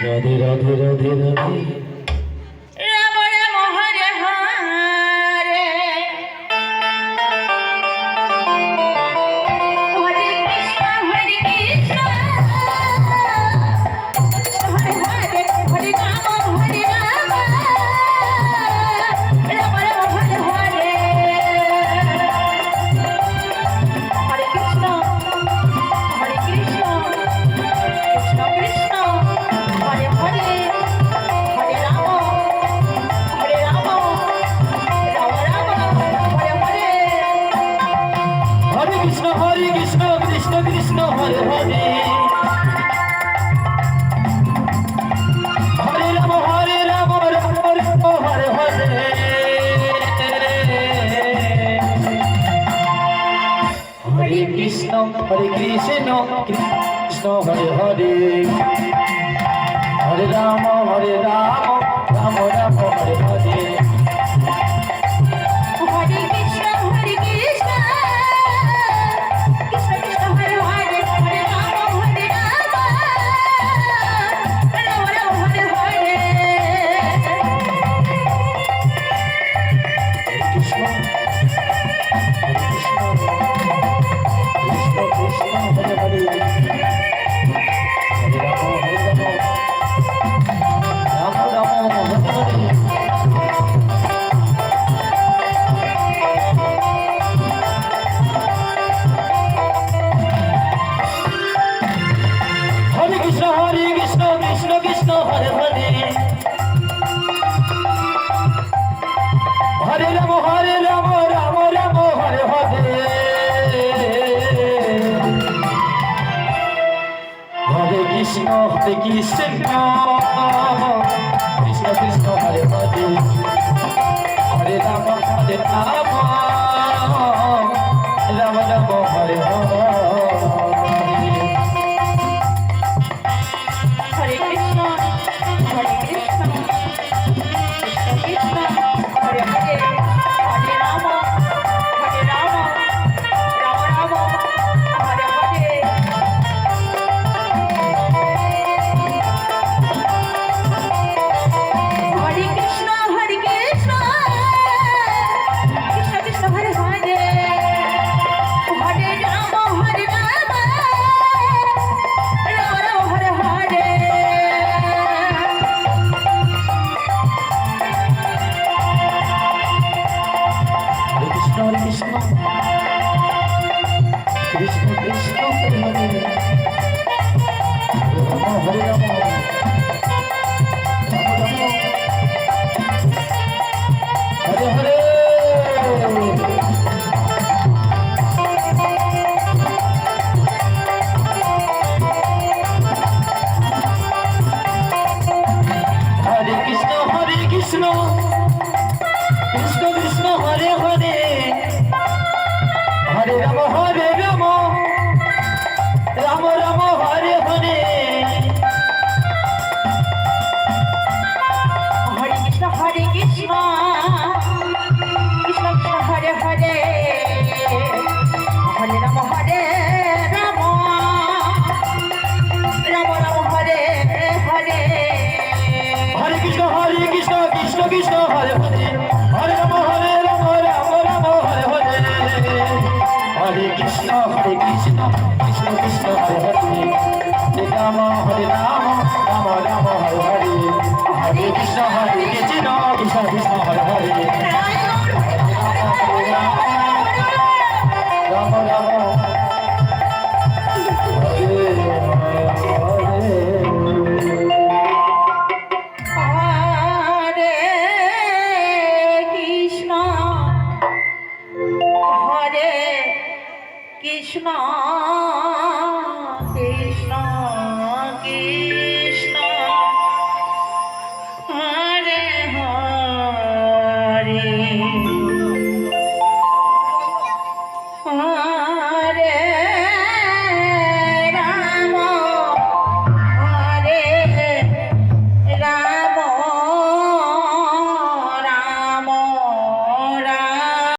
Radhe Radhe Radhe Radhe Ram Ram Hare Hare Hare Krishna Hare Krishna Hare Hare Hare Ram Hare Ram Ram Ram Hare Hare Hare Krishna Hare Krishna Krishna Krishna Hare Hare Hare Ram Hare Ram Ram Ram Hare Hare Hare Krishna Krishna Krishna Hare Hare Hare Ram Ram Ram Hare Hare Hare Krishna Krishna Hare Hare Hare Ram Ram Ram Hare Hare Hare Krishna Krishna Krishna Hare Hare Hare Ram Ram Ram Hare Hare Krishna Krishna Hare Hare Hare Ram Ram Hare Hare Hare Krishna Krishna Krishna Hare Hare Hare Ram Ram Ram Hare Hare Hare Krishna Krishna Krishna Hare Hare Hare Ram Ram Ram Hare Hare Hare Krishna Krishna Krishna Hare Hare Hare Ram Ram Ram Hare Hare Hare Krishna Krishna Krishna Hare Hare Hare Ram Ram Ram Hare Hare Hare Krishna Krishna Krishna Hare Hare Hare Ram Ram Hare Hare Hare Krishna Krishna Krishna Hare Hare Hare Ram Ram Ram Hare Hare Hare Krishna Krishna Krishna Hare Hare Hare Ram Ram Ram Ram Hare Hare Hare Krishna Krishna Krishna Hare Hare Hare Ram Ram Ram Hare Hare Hare Krishna Krishna Krishna Hare Hare Hare Ram Ram Ram Hare Hare Hare Krishna Krishna Krishna Hare Hare Ram Ram Hare Hare Hare Krishna Hare Krishna